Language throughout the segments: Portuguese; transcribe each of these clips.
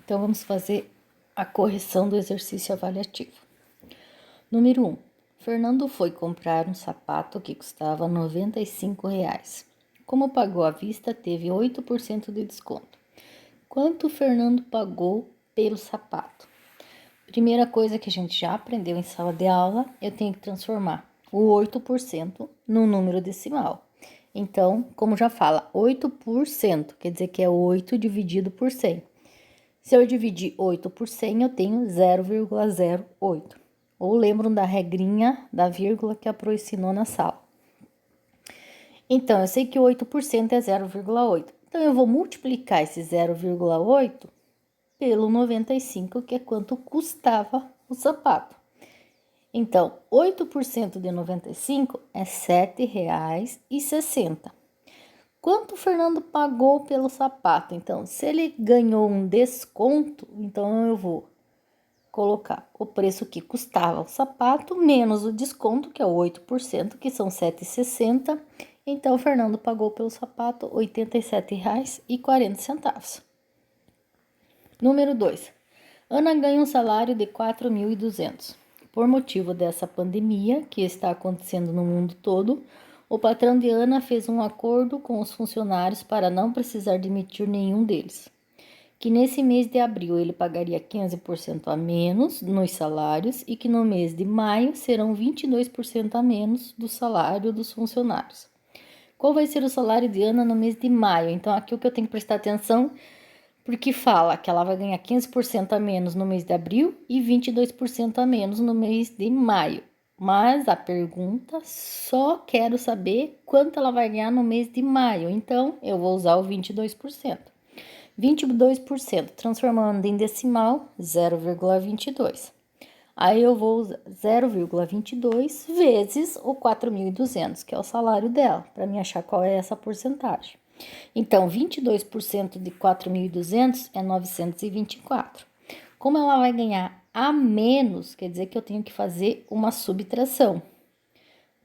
Então, vamos fazer a correção do exercício avaliativo. Número 1. Fernando foi comprar um sapato que custava R$ 95. Como pagou à vista, teve 8% de desconto. Quanto Fernando pagou pelo sapato? Primeira coisa que a gente já aprendeu em sala de aula, eu tenho que transformar o 8% num número decimal. Então, como já fala, 8%, quer dizer que é 8 dividido por 100. Se eu dividir 8 por 100, eu tenho 0,08. Ou lembram da regrinha da vírgula que a Pro ensinou na sala. Então, eu sei que 8% é 0,8. Então, eu vou multiplicar esse 0,8 pelo 95, que é quanto custava o sapato. Então, 8% de 95 é R$ 7,60. Quanto o Fernando pagou pelo sapato? Então, se ele ganhou um desconto, então eu vou colocar o preço que custava o sapato menos o desconto, que é o 8%, que são R$ 7,60. Então, o Fernando pagou pelo sapato R$ 87,40. Número 2. Ana ganha um salário de 4.200. Por motivo dessa pandemia que está acontecendo no mundo todo, o patrão de Ana fez um acordo com os funcionários para não precisar demitir nenhum deles. Que nesse mês de abril ele pagaria 15% a menos nos salários e que no mês de maio serão 22% a menos do salário dos funcionários. Qual vai ser o salário de Ana no mês de maio? Então, aqui o que eu tenho que prestar atenção, porque fala que ela vai ganhar 15% a menos no mês de abril e 22% a menos no mês de maio. Mas a pergunta só quero saber quanto ela vai ganhar no mês de maio. Então, eu vou usar o 22%. 22%, transformando em decimal, 0,22. Aí eu vou usar 0,22 vezes o 4.200, que é o salário dela, para me achar qual é essa porcentagem. Então, 22% de 4.200 é 924. Como ela vai ganhar a menos, quer dizer que eu tenho que fazer uma subtração.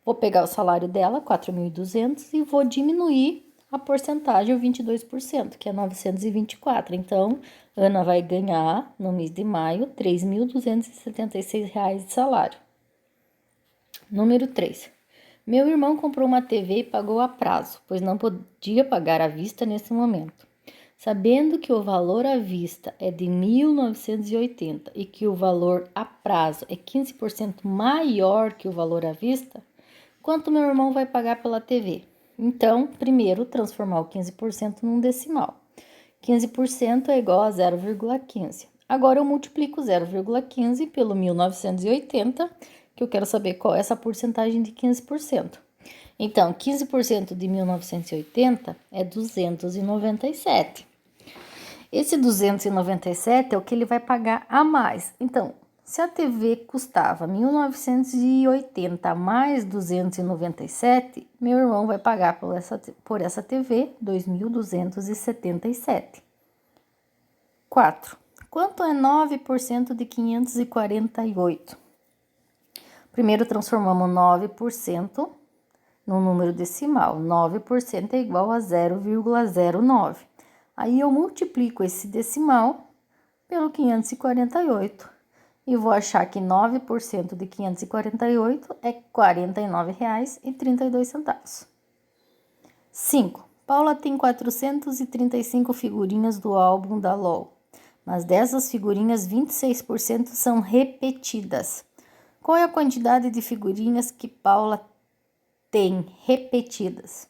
Vou pegar o salário dela, 4.200, e vou diminuir a porcentagem, o 22%, que é 924. Então, Ana vai ganhar, no mês de maio, R$ 3.276 de salário. Número 3. Meu irmão comprou uma TV e pagou a prazo, pois não podia pagar à vista nesse momento. Sabendo que o valor à vista é de 1.980 e que o valor a prazo é 15% maior que o valor à vista, quanto meu irmão vai pagar pela TV? Então, primeiro, transformar o 15% num decimal. 15% é igual a 0,15. Agora, eu multiplico 0,15 pelo 1.980, que eu quero saber qual é essa porcentagem de 15%. Então, 15% de 1.980 é 297. Esse 297 é o que ele vai pagar a mais. Então, se a TV custava 1.980 mais 297, meu irmão vai pagar por essa TV 2.277. 4. Quanto é 9% de 548? Primeiro transformamos 9% no número decimal. 9% é igual a 0,09. Aí eu multiplico esse decimal pelo 548 e vou achar que 9% de 548 é R$ 49,32. 5. Paula tem 435 figurinhas do álbum da LOL, mas dessas figurinhas 26% são repetidas. Qual é a quantidade de figurinhas que Paula tem repetidas?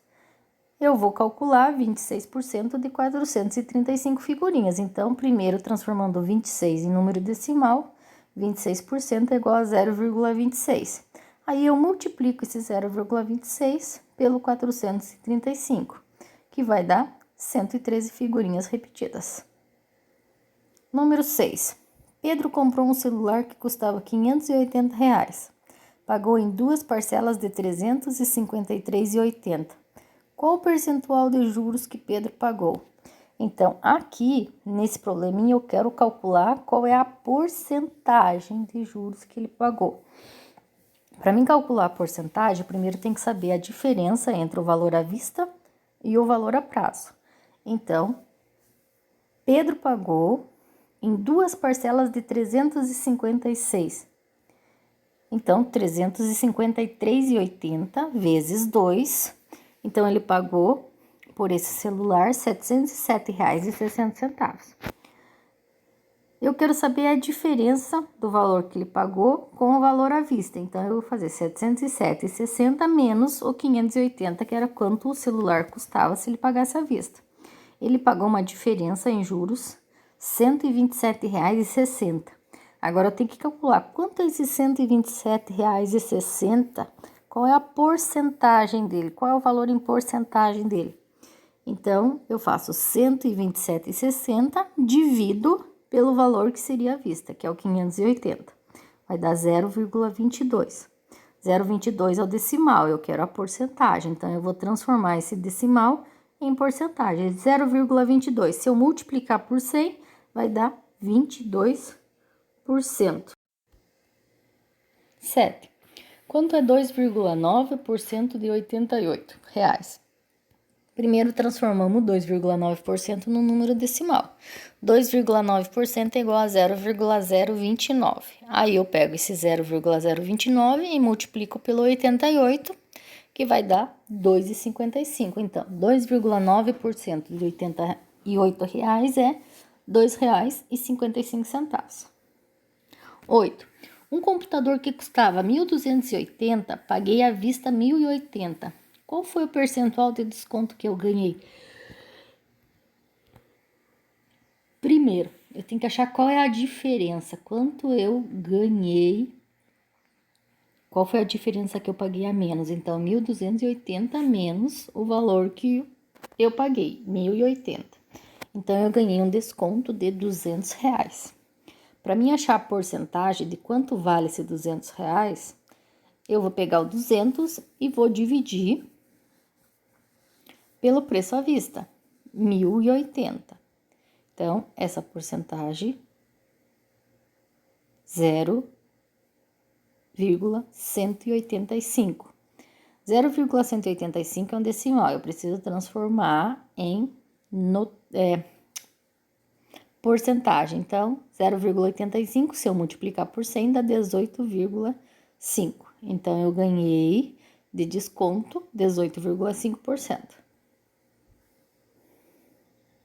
Eu vou calcular 26% de 435 figurinhas. Então, primeiro, transformando 26 em número decimal, 26% é igual a 0,26. Aí, eu multiplico esse 0,26 pelo 435, que vai dar 113 figurinhas repetidas. Número 6. Pedro comprou um celular que custava R$ 580. Pagou em duas parcelas de R$ 353,80. Qual o percentual de juros que Pedro pagou? Então, aqui, nesse probleminha, eu quero calcular qual é a porcentagem de juros que ele pagou. Para mim calcular a porcentagem, primeiro tem que saber a diferença entre o valor à vista e o valor a prazo. Então, Pedro pagou em duas parcelas de 356. Então, 353,80 vezes 2. Então, ele pagou por esse celular R$ 707,60. Eu quero saber a diferença do valor que ele pagou com o valor à vista. Então, eu vou fazer 707,60 menos o 580, que era quanto o celular custava se ele pagasse à vista. Ele pagou uma diferença em juros, R$ 127,60. Agora, eu tenho que calcular quanto é esse R$ 127,60, qual é a porcentagem dele, qual é o valor em porcentagem dele. Então, eu faço 127,60, divido pelo valor que seria à vista, que é o 580. Vai dar 0,22. 0,22 é o decimal, eu quero a porcentagem. Então, eu vou transformar esse decimal em porcentagem. 0,22. Se eu multiplicar por 100, vai dar 22%. 7. Quanto é 2,9% de R$ 88? Primeiro, transformamos 2,9% no número decimal. 2,9% é igual a 0,029. Aí, eu pego esse 0,029 e multiplico pelo 88, que vai dar 2,55. Então, 2,9% de R$ 88 é R$ 2,55. 8. Um computador que custava 1.280, paguei à vista 1.080. Qual foi o percentual de desconto que eu ganhei? Primeiro, eu tenho que achar qual é a diferença, quanto eu ganhei, qual foi a diferença que eu paguei a menos. Então, 1.280 menos o valor que eu paguei, 1.080. Então, eu ganhei um desconto de R$ 200. Para mim achar a porcentagem de quanto vale esse R$ 200, eu vou pegar o 200 e vou dividir pelo preço à vista, 1.080. Então, essa porcentagem, 0,185. 0,185 é um decimal, eu preciso transformar em porcentagem. Então, 0,85, se eu multiplicar por 100, dá 18,5. Então, eu ganhei de desconto 18,5%.